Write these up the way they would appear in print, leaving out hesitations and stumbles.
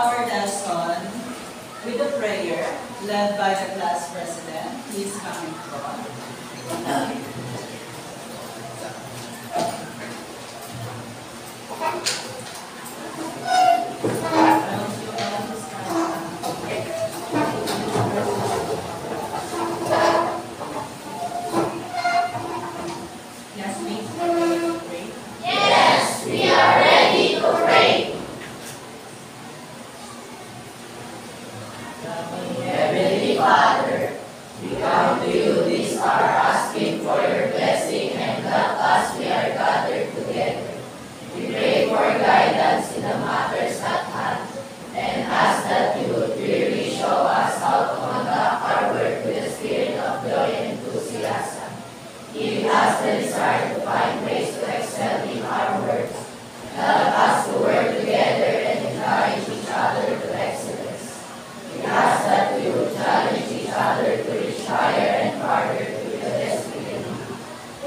our lesson with a prayer led by the class president. Please come in front. Yes, we are ready to pray. Heavenly Father, we come to you this hour asking for your blessing and help us we are gathered together. We pray for guidance in the matters at hand and ask that you would clearly show us how to conduct our work with a spirit of joy and enthusiasm. Give us the desire to find ways to excel in our works. Help us to work together and encourage each other to excellence. We ask that we would challenge each other to reach higher and farther to the destiny.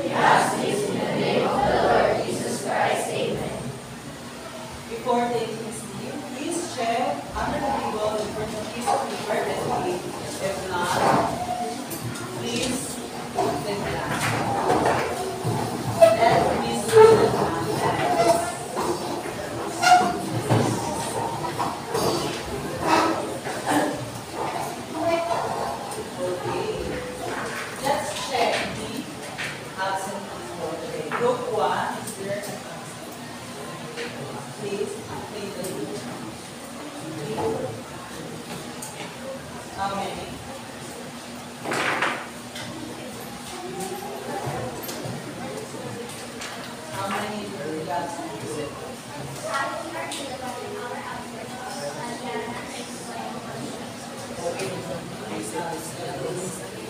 We ask this in the name of the Lord Jesus Christ. Amen. Before taking his leave, please check under the table the first piece of paper that we if not, please put it down. Let me see the contents. Okay. Let's check the absentee for today. Group 1 is there an absent? Please update the group. How many? How many are absent?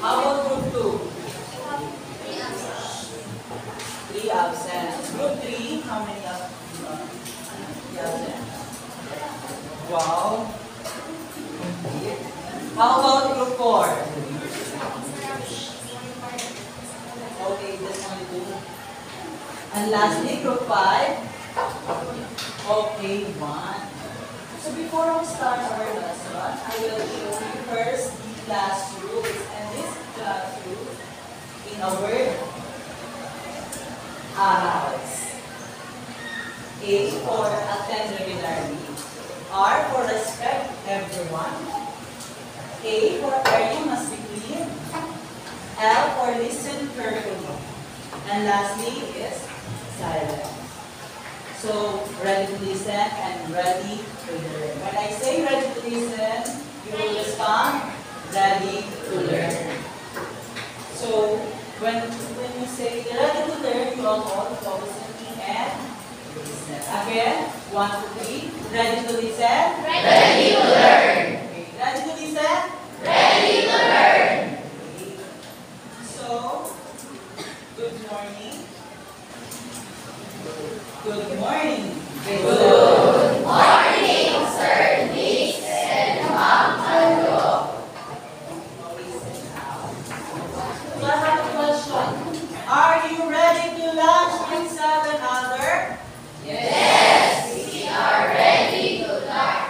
How about group 2? 3 absent. Group 3, how many absent? Wow. How about group 4? Okay, that's only 2. And lastly, group 5? Okay, 1. So before we start our lesson, I will show you first the class rules. And this class rules, in a word, arals. A for attend regularly. R for respect everyone. A for area must be clean. L for listen carefully. And lastly is silent. So, ready to listen and ready to learn. When I say ready to listen, you will respond, ready to learn. So, when you say ready to learn, you all focus on me and listen. Again, 1, 2, 3. Ready to listen? Ready to learn. Okay. Ready to listen? Ready to learn. Okay. So, good morning. Good morning. Good morning, Sir Nick and Ma'am Ando. Listen now. So I have a question. Are you ready to lunch with 7 other? Yes, we are ready to learn.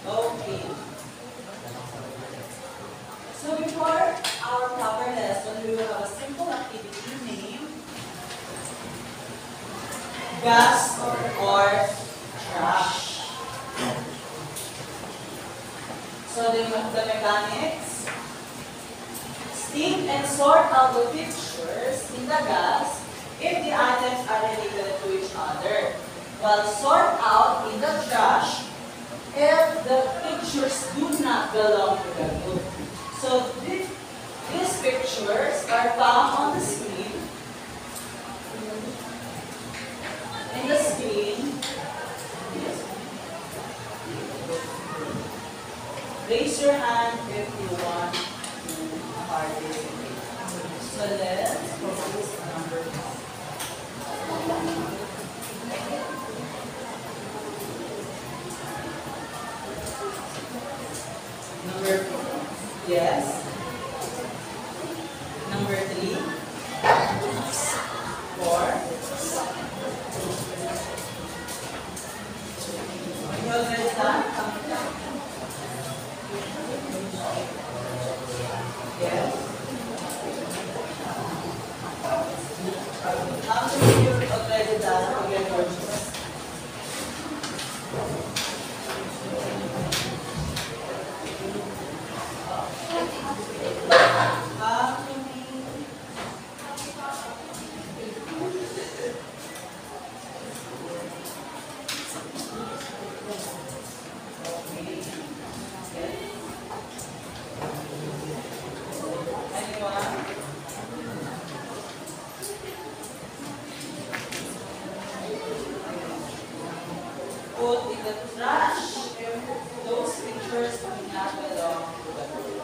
Okay. So before our proper lesson, we will have a simple activity named gas or trash. So the mechanics, steam and sort out the pictures in the gas if the items are related to each other, while sort out in the trash if the pictures do not belong to the group. So these pictures are found on the screen. In the screen, raise your hand if you want to participate. So let's propose number 1. Number 4. Yes. Number 3. 4. already done? Yes. How many of you already done again worksheets? How many? Anyone? Put in the trash those pictures do not belong to the group.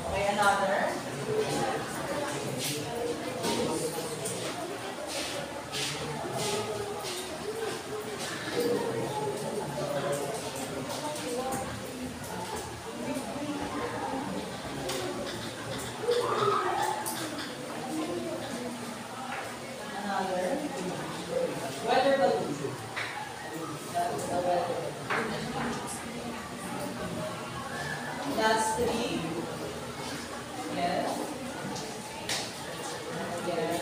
Okay, another. Another. Weather balloon. That is the weather. Last three. Yes. Yes.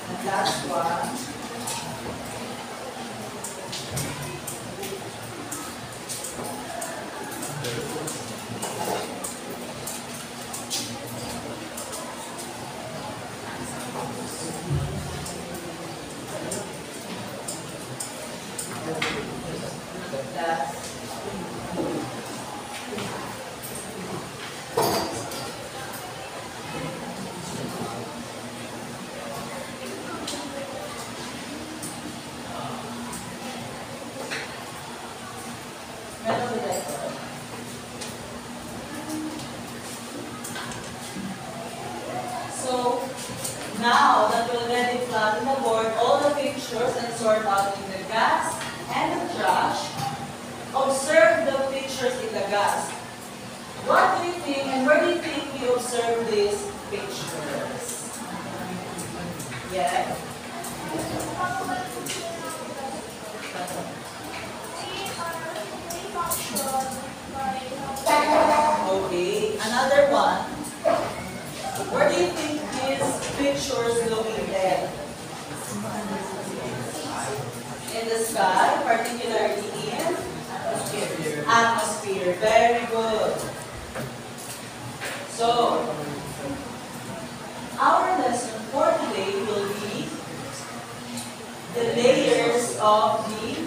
And last one. Last. Meron ba tayo? So, now that we already flattened the board, all the pictures and sort out in the gas and the trash, observe the pictures in the gas. What do you think and where do you think you observe these pictures? Yeah? Okay, another one. Where do you think these pictures located? In the sky, particularly in atmosphere. Very good. So, our lesson for today will be the layers of the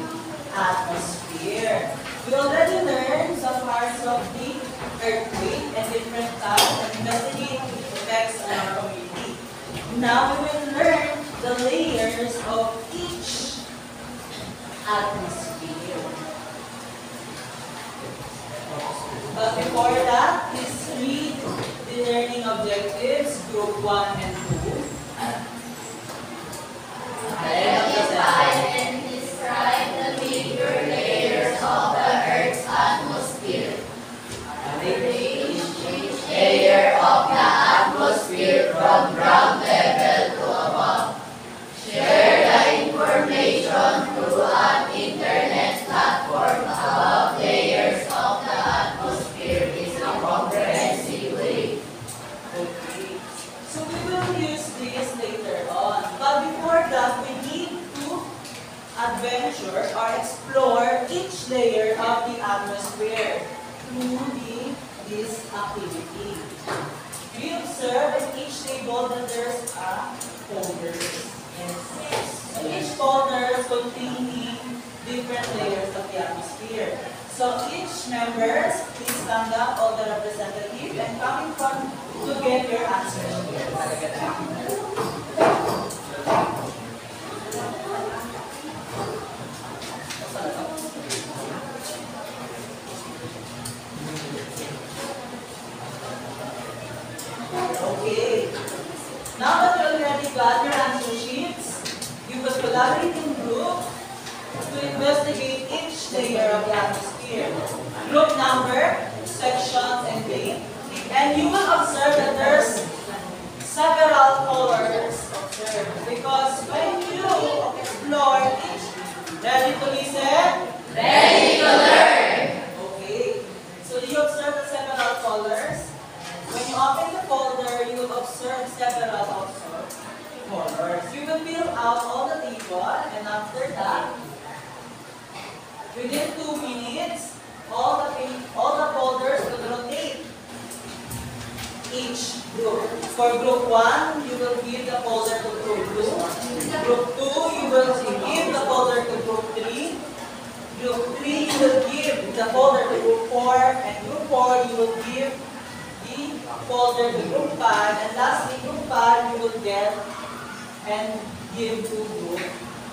atmosphere. We already learned some parts of the earthquake and different types and investigate the effects on our community. Now we will learn the layers of each atmosphere. But before that, please read the learning objectives, group 1 and 2. Identify and describe the major layers of the Earth's atmosphere. Each layer of the atmosphere from ground level to above. Share the information through an internet platform above layers of the atmosphere in a comprehensive way. Okay. So we will use this later on. But before that, we need to adventure or explore each layer of the atmosphere through this activity. We observe in each table that there's a folders. So each folder is containing different layers of the atmosphere. So each members, please stand up, all the representatives, and come in front to get your answers. Okay. Now that you already got your answer sheets, you will collaborate in groups to investigate each layer of the atmosphere. Group number, sections, and date. And you will observe that there's several colors observed. Because when you explore each, ready to listen? Ready to learn. Okay. So you observe the several colors. When you open the folder, you will observe several also colors. You will fill out all the table, and after that, within 2 minutes, all the folders will rotate each group. For group 1, you will give the folder to group 2. Group 2, you will give the folder to group 3. Group 3, you will give the folder to group 4. And group 4, you will give the folder to group 5. And lastly, group 5, you will get and give to group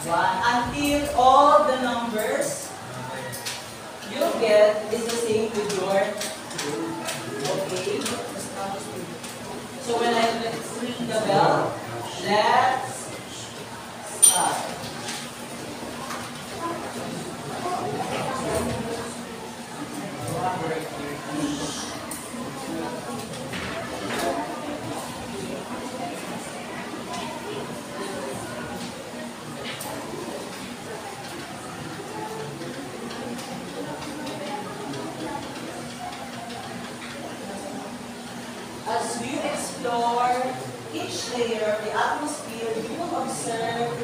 1 until all the numbers you get is the same with your group. Okay? So when I ring the bell, let's start. As you explore each layer of the atmosphere, you will observe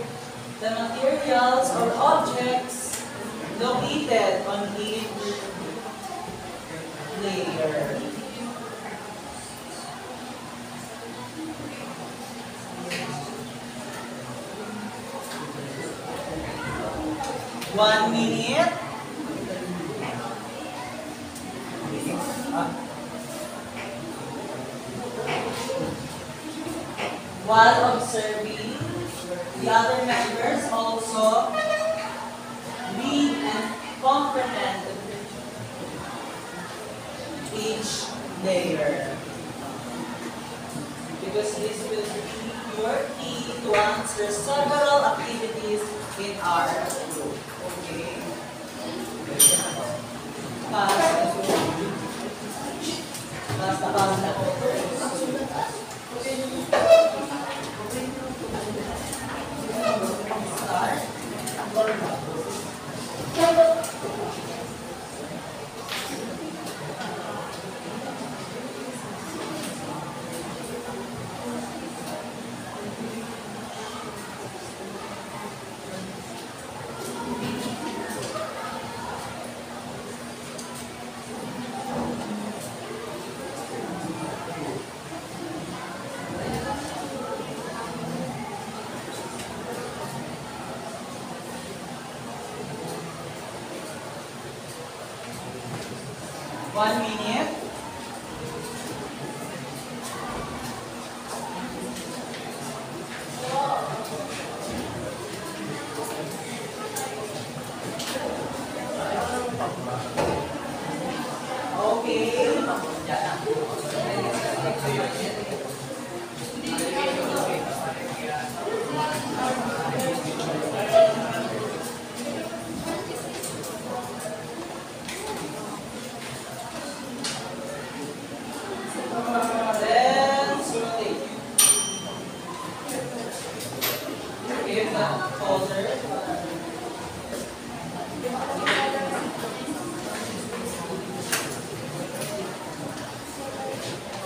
the materials or objects located on each layer. One minute. While observing, the other members also read and comprehend each layer. Because this will be your key to answer several activities in our group. Okay? Basta One minute.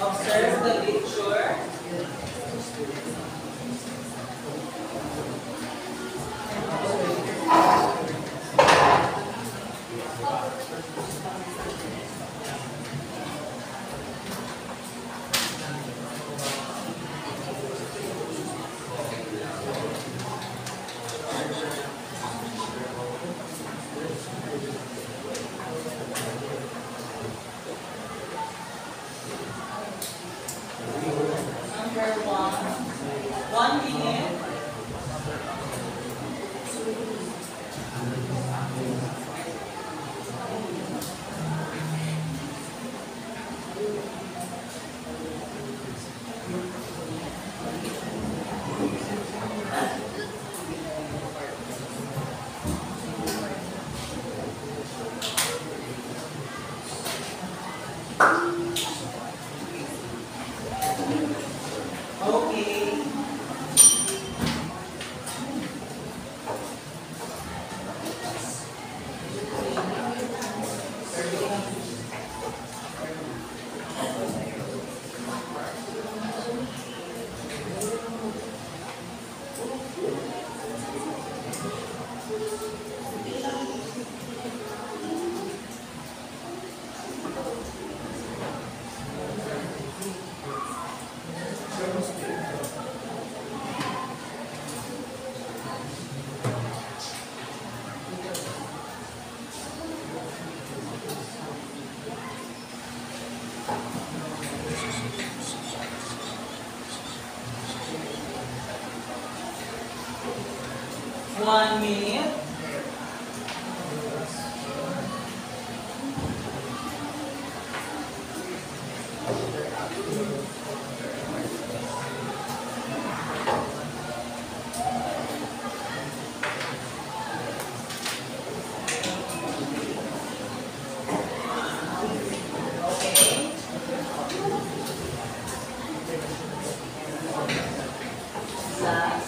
Observe the picture. Number 1. 1 minute. Okay. Last.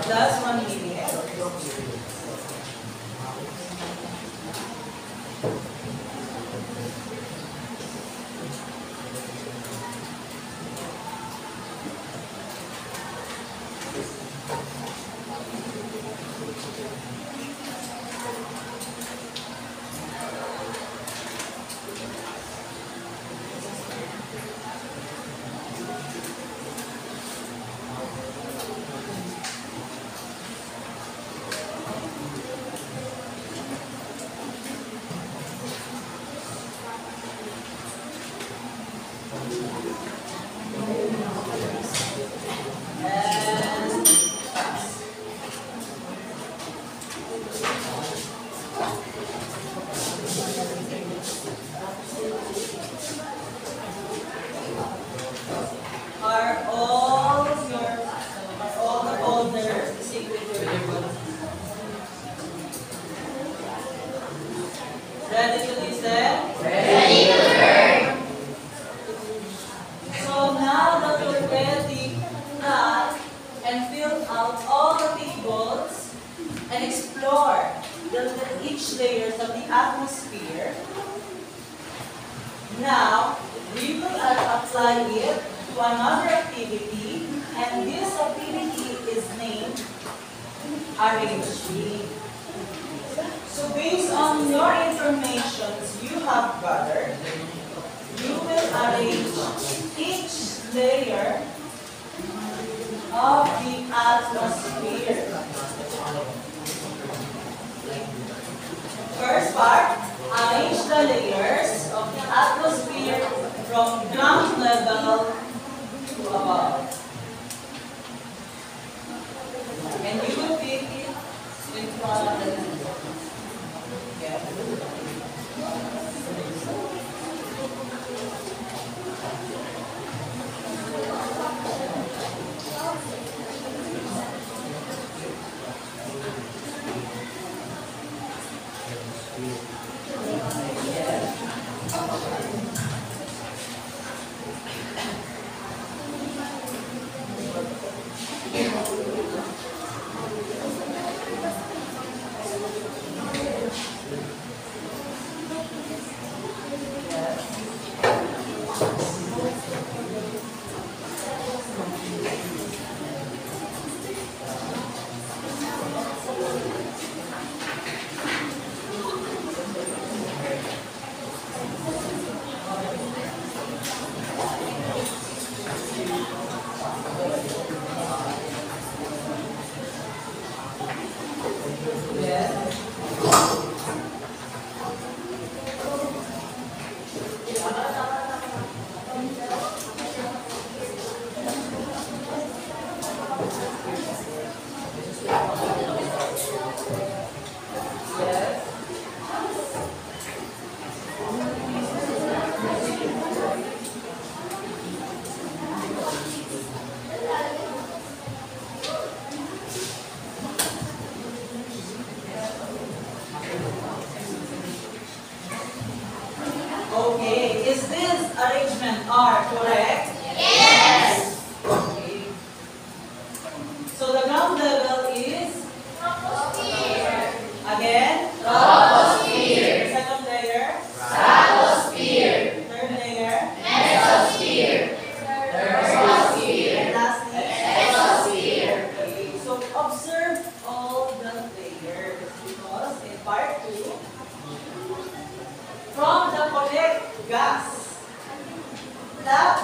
Last 1 minute. And pass. Are all the folders secret to your book? Ready to listen? Ready to learn. So now that you're ready, write and fill out all the tables and explore each layers of the atmosphere. Now, we will apply it to another activity, and this activity is named arranging. So based on your information you have gathered, you will arrange each layer of the atmosphere. First part, arrange the layers of the atmosphere from ground level to above. And you will pick it in front of the window. Okay, is this arrangement R correct? Yes. Okay. So the ground level is? Again?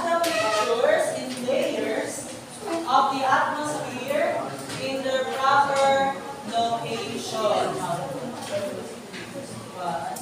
the pictures in layers of the atmosphere in their proper location. One.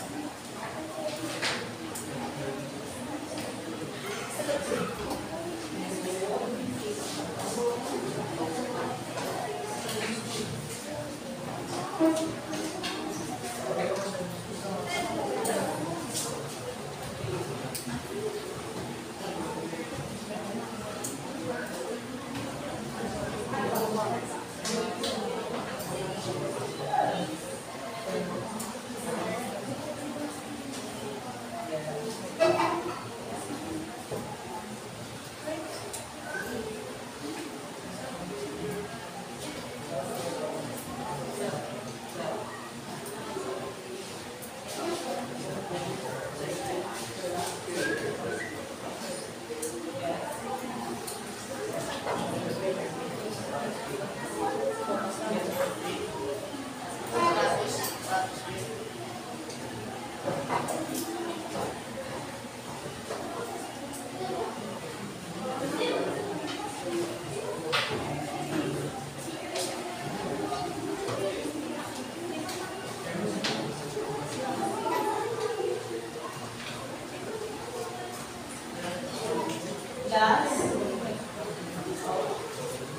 Last,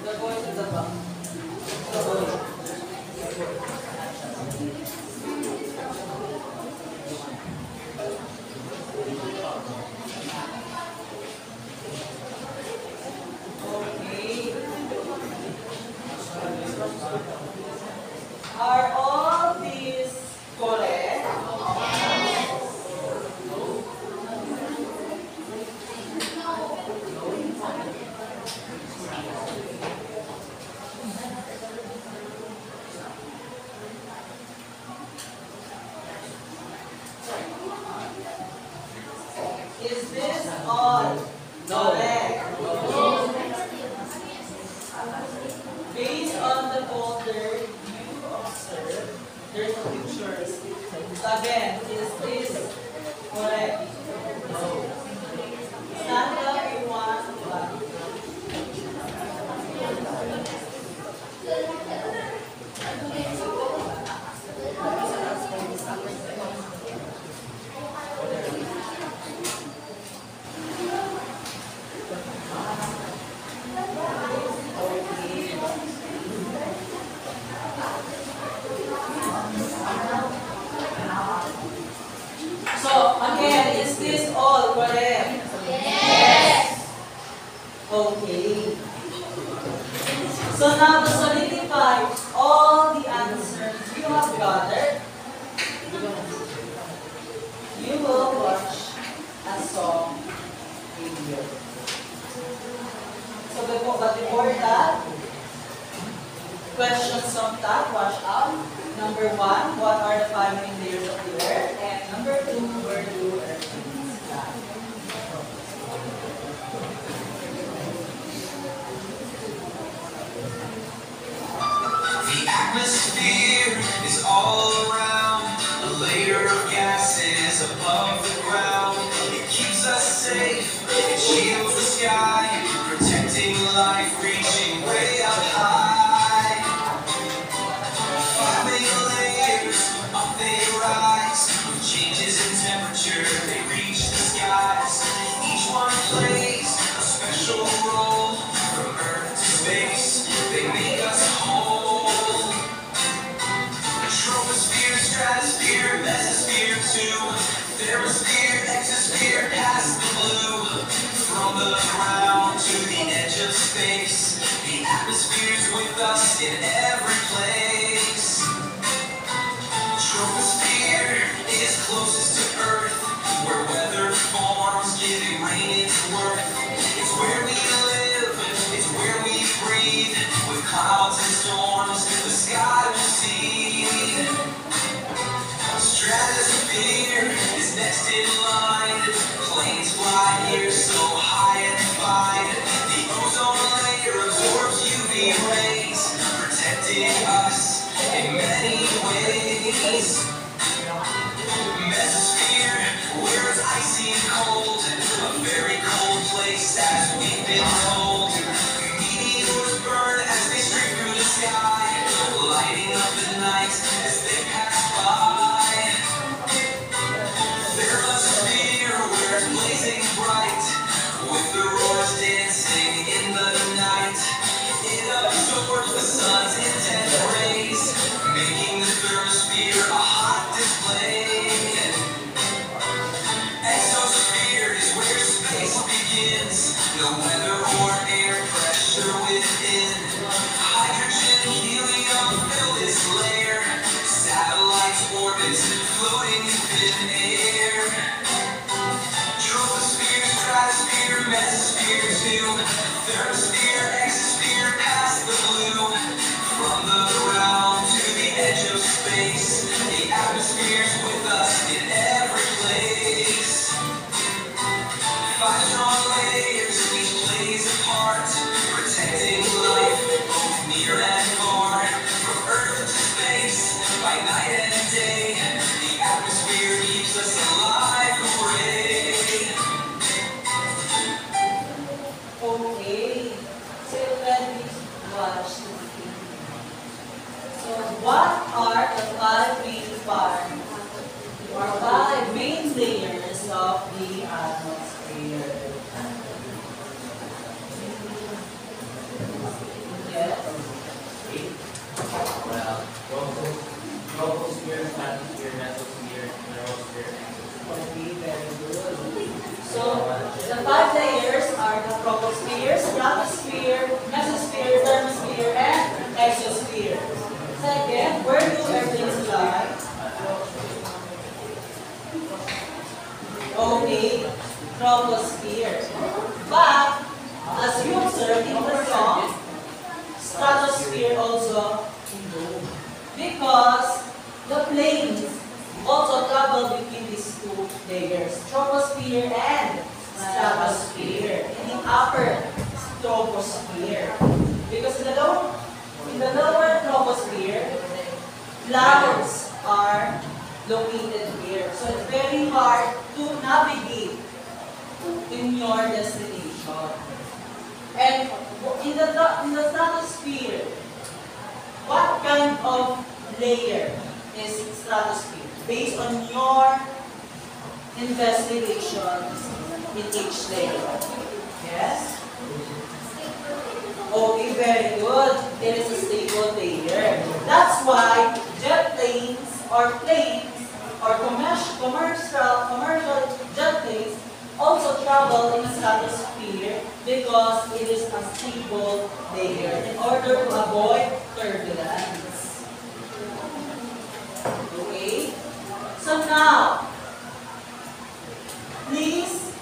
the voice of the book. The voice. Okay. Are all these correct? Is this all correct? Based on the folder you observe, there's a pictures. So again, is this correct? Stand up in one. So again, is this all correct? Yes. Okay. So now to solidify all the answers you have gathered, you will watch a song video. So before that, questions of that, watch out. Number 1, what are the 5 main layers of the earth? And number 2, where do earthlings lie? The atmosphere is all around, a layer of gases above the ground. It keeps us safe, it shields the sky, protecting life, reaching way up high. 5 main layers, up they rise, with changes in temperature, they reach the skies. Each one plays a special role, from Earth to space, they make us whole. Troposphere, stratosphere, mesosphere too. Thermosphere, exosphere, past the blue. From the ground to the edge of space, the atmosphere's with us in every place. Troposphere is closest to Earth, where weather forms, giving rain its worth. It's where we live, it's where we breathe. With clouds and storms, the sky will see. Stratosphere is next in line. Planes fly here so high and fine. The ozone layer absorbs UV rays, protecting us in many ways. Mesosphere, where it's icy and cold, a very cold place as we've been told. Meteors burn as they streak through the sky, lighting up the night as they pass by. Thermosphere, where it's blazing bright, with the roars dancing in the night. It absorbs the sun's intense rays, making the thermosphere a hot display. Exosphere is where space begins, no weather or air pressure within. Hydrogen, helium fill this layer, satellites orbit, floating in thin air. Troposphere, stratosphere, mesosphere too, thermosphere, exosphere, past the blue. From the ground to the edge of space, the atmosphere's with us in every place. 5 strong layers, each plays a part, protecting life both near and far. From Earth to space, by night and day, the atmosphere keeps us alive. Hooray! Okay, so let me watch the film. So what are the 5 main parts or 5 main layers of the atmosphere? Yes. Well, troposphere, stratosphere, mesosphere, thermosphere, Okay, very good. So the 5 layers are the troposphere, stratosphere, mesosphere, thermosphere, and exosphere. Second, where do airplanes fly? Okay, troposphere. But as you observe in the song, stratosphere also include, because the planes also travel between these 2 layers, troposphere and stratosphere, in the upper troposphere. Because in the lower troposphere, clouds are located here. So it's very hard to navigate in your destination. And in the stratosphere, what kind of layer is stratosphere? Based on your investigations in each layer. Yes? Okay, very good. It is a stable layer. That's why jet planes or commercial jet planes also travel in a stratosphere because it is a stable layer in order to avoid turbulence. Okay? So now, please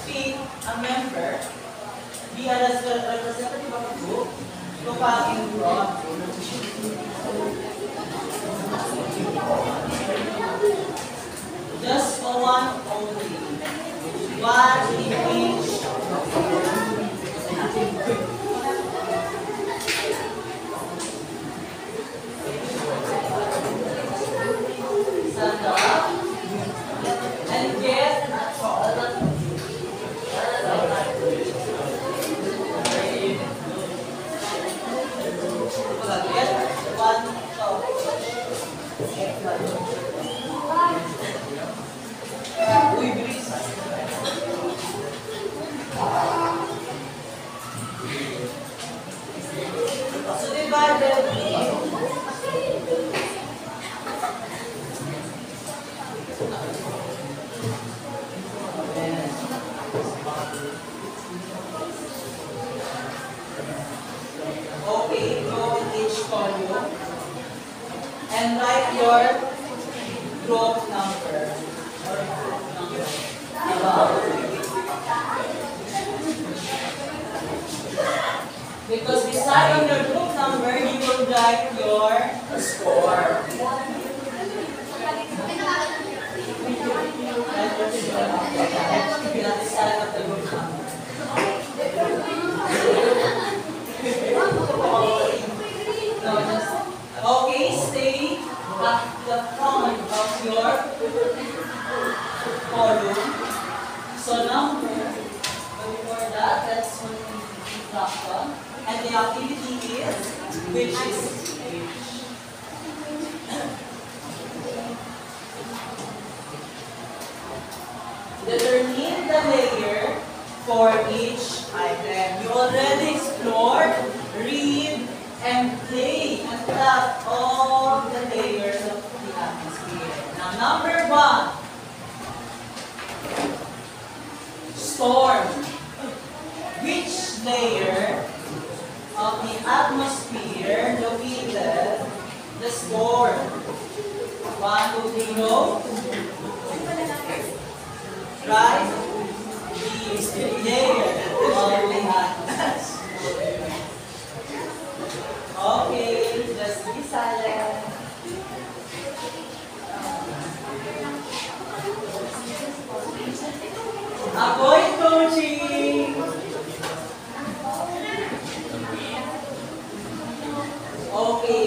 pick a member, be a representative of a group, to come in front. Just for one only. One in each. Stand up and get Uy, bilis. So divided. Okay, go in each column and write your group number. Because beside on your group number, you will write your score. Beside of the group number. No, just, okay, stay at the front of your instruction, and the activity is which is which. Determine the layer for each item. You already explored, read, and play and tap all the layers of the atmosphere. Now, number 1, storm. Which layer of the atmosphere located the storm? 1, 2, 3, go. Right? The layer of the atmosphere. Okay, just be silent. Avoid coaching. Okay.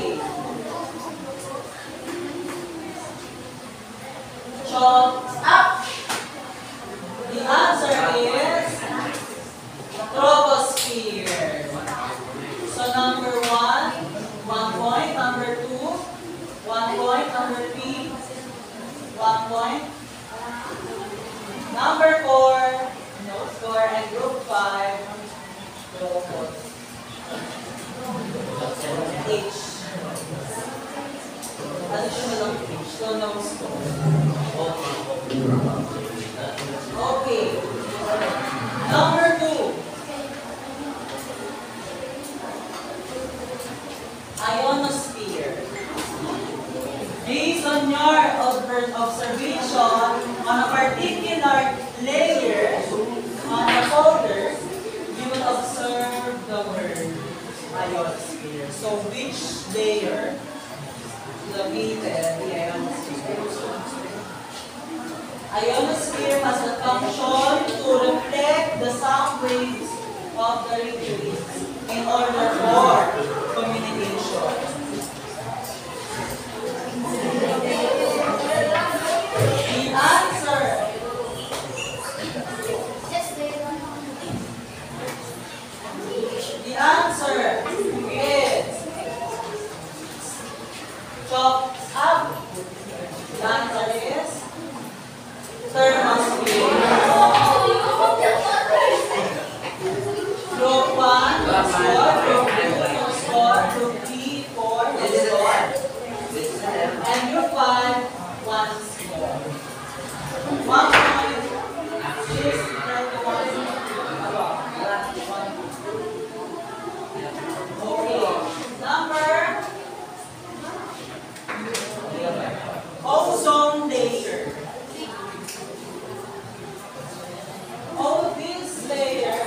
Chalks up. The answer is troposphere. So number 1, 1 point. Number 2, 1 point. Number 3, 1 point. Number 4, no score. And group 5, no H. Additional of H, so no score. Okay. Number 2. Ionosphere. Based on your observation on a particular layer on the folder, you will observe the word ionosphere. So which layer located the ionosphere? Ionosphere has the function to reflect the sound waves of the radio waves in order for communication. The answer. The answer is chopped up. The answer is thermosphere. Group 1, no score. Group 2, no score. Group 3, 4, no score. And group 5, 1 score. 1 point. 6, 31. Okay. Number ozone layer. This layer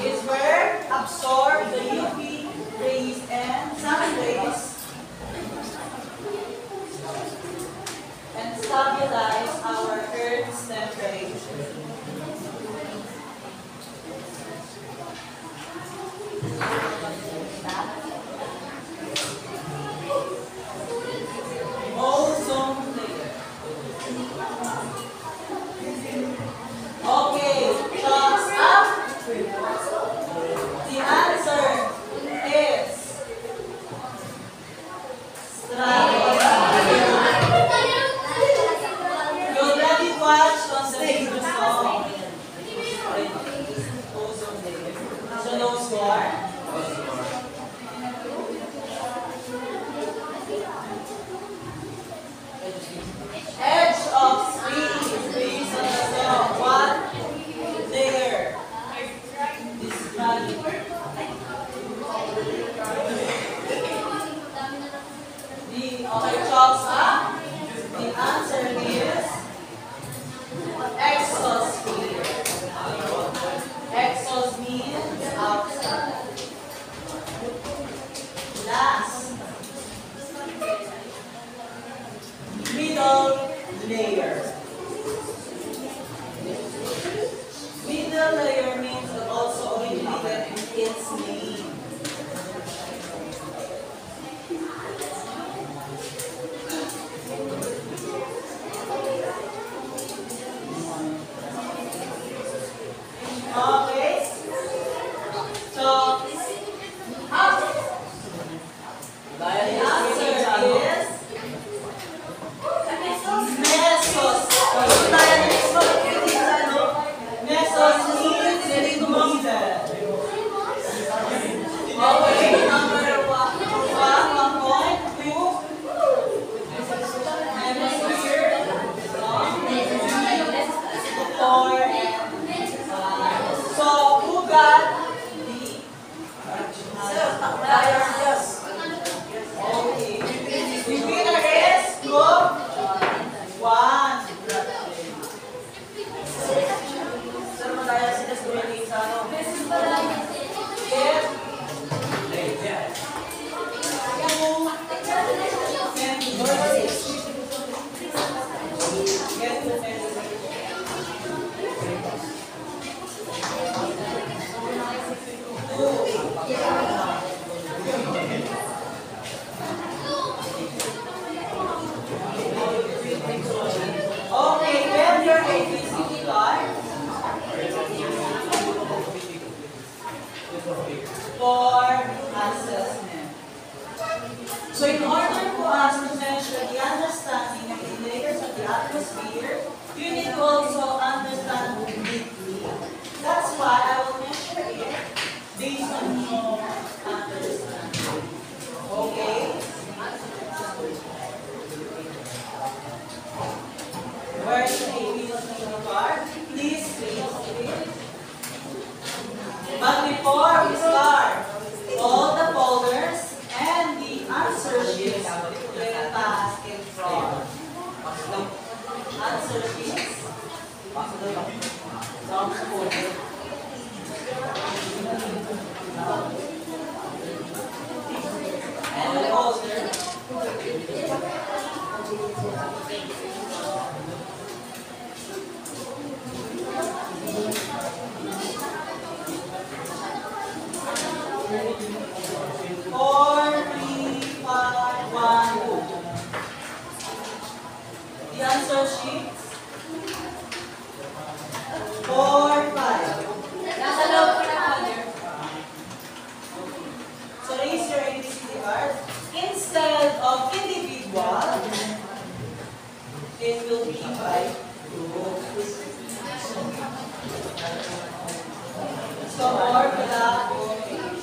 is where absorb the UV rays and sun rays and stabilize our Earth's temperature. Ozone layer. Okay, thumbs up. The answer is stratosphere. You already watched on the video song. Ozone layer. So no score. Edge of space based on the song. What layer? Describe. Okay, chalks up. The answer is exosphere. Exos means outside. Last. Middle layer. Middle layer means that also originated in its name. Okay, got the okay. The winner is group 1. Sir, madaya sila sa mga sa ano. Yes. Okay, when your ABCD card for assessment. So in order for us to measure the understanding of the layers of the atmosphere, you need to also understand deeply. That's why I will measure it based on your understanding. Okay? Where's the ABCD card? Please raise it. But before we start, all the folders and the answer sheets will pass in front. Answer sheets. Down the folder. And the folder. Four, three, five, one, two. The answer sheets. 4, 5. Nasa loob ko na folder. So raise your ABCD card. Instead of individual, it will be by groups. So or collaboration.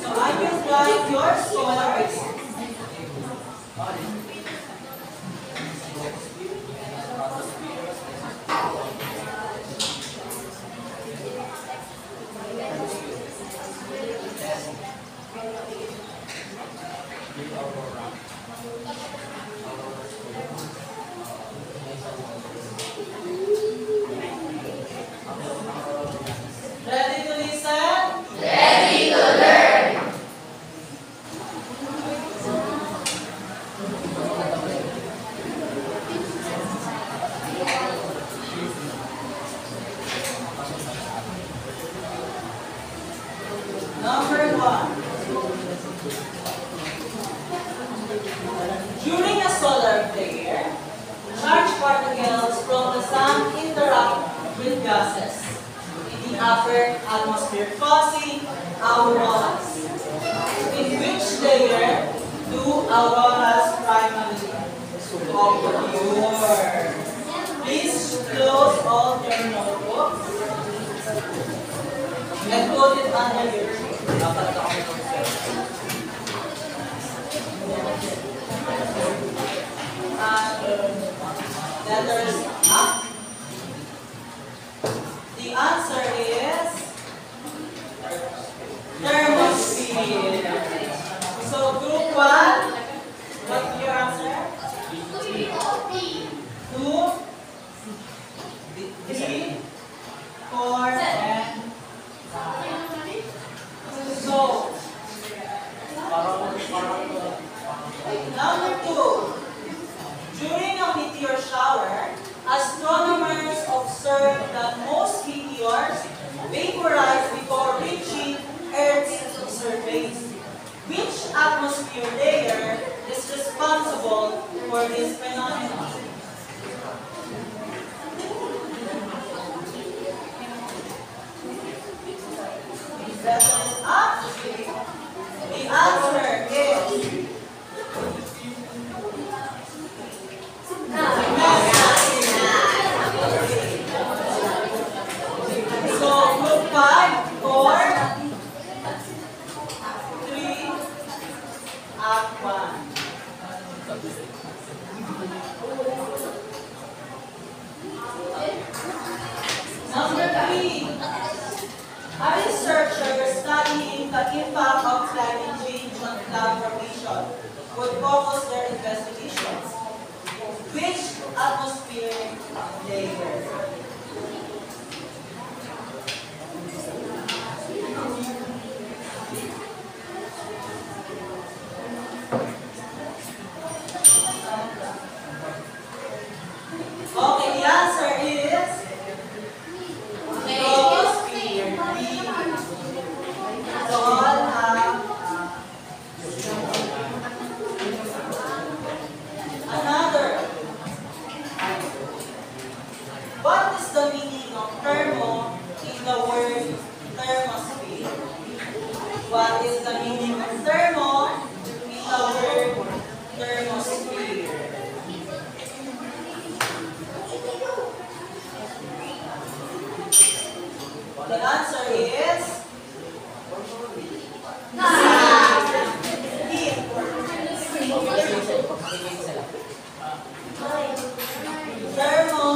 So I will write your scores. Ready to listen? Ready to learn. Number 1. During a solar flare, charged particles from the sun interact with gases in the upper atmosphere, causing auroras. In which layer do auroras primarily occur? Please close all your notebooks and put it under your chin. Letters up. The answer is thermosphere. So group 1, what's your answer? 2, 3, 4, and 5. So number 2. During a meteor shower, astronomers observed that most meteors vaporize before reaching Earth's surface. Which atmosphere layer is responsible for this phenomenon? Letters up. The answer is so group 5, 4, 3, up 1. the impact of climate change on cloud formation would focus their investigations. Which atmospheric layer? Okay, the answer is troposphere. So all have another. What is the meaning of thermo in the word thermosphere? What is the meaning of thermo in the word thermosphere? The answer is thermo.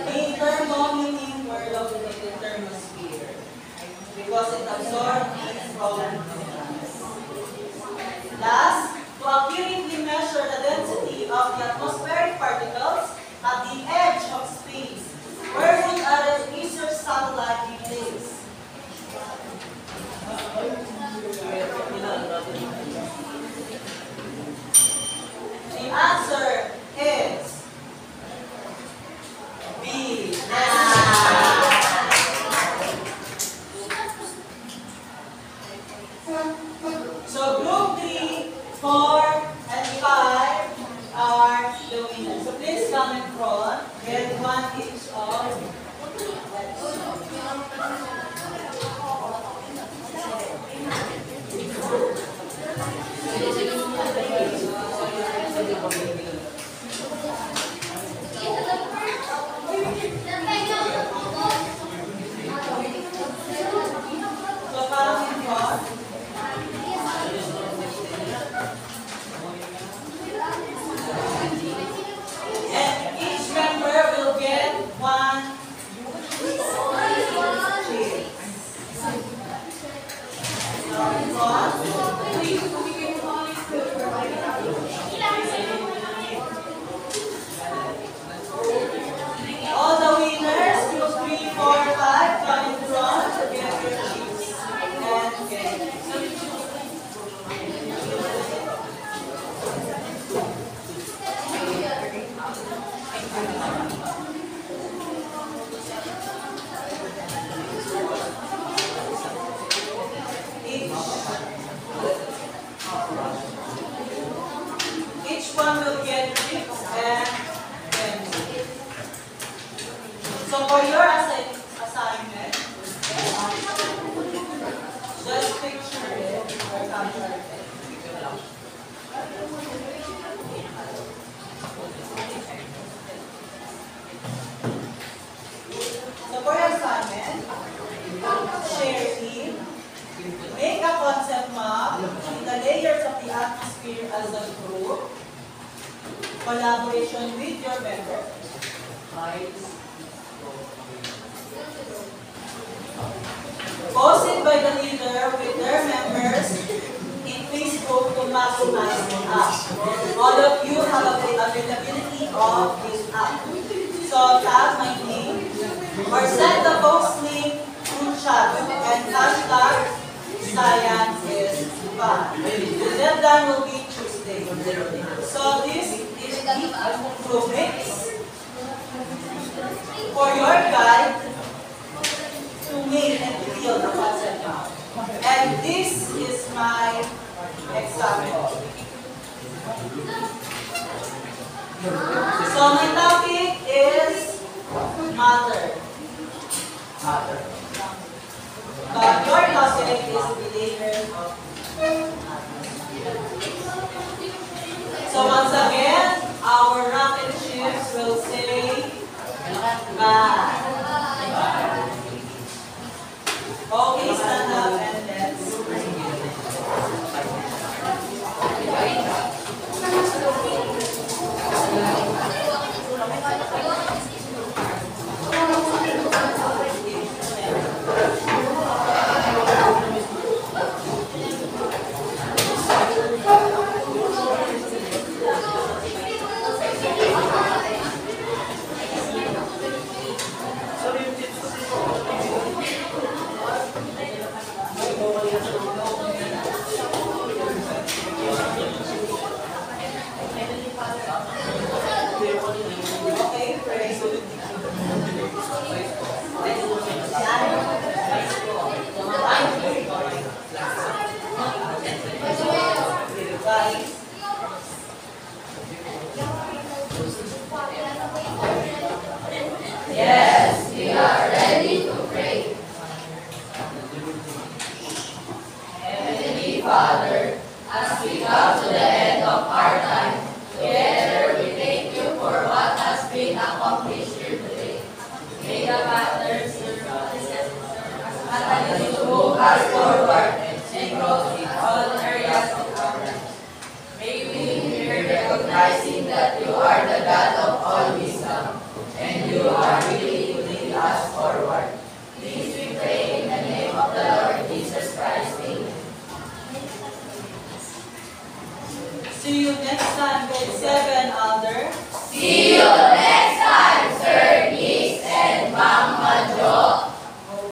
In thermo meaning word located thermosphere because it absorbs heat from last, to accurately measure the density of the atmospheric particles at the edge of space, where would a research satellite be placed? The answer is B. So group 3, 4, and 5 are the winners. So please come in front. Get one each of. So come in front. And each member will get one cheer. All the winners, group 3, 4, 5, come in front to get your cheers. And get. Each one will get gifts and pencils. So for your assignment, just picture it or capture it. So for your assignment, share it. Make a concept map in the layers of the atmosphere as a group. Collaboration with your members. Posted by the leader with their members in Facebook to maximize the app. All of you have availability of this app. So tag my name or send the post link through chat and hashtag science is fun. The deadline will be Tuesday. So this is the rubrics for your guide to make and feel the concept map. And this is my example. So my topic is matter. But your topic is the layers of so once again, our rocket ships will say bye. Okay, stand up and let's Yes, we are ready to pray. Heavenly Father, as we come to the end of our time, together we thank you for what has been accomplished here today. May the Father serve us to move us forward and grow in all areas of our lives. May we hear recognizing that you are the God of all wisdom, and you are willing to lead us forward. Please we pray in the name of the Lord Jesus Christ. Amen. See you next time, grade 7, Alder. See you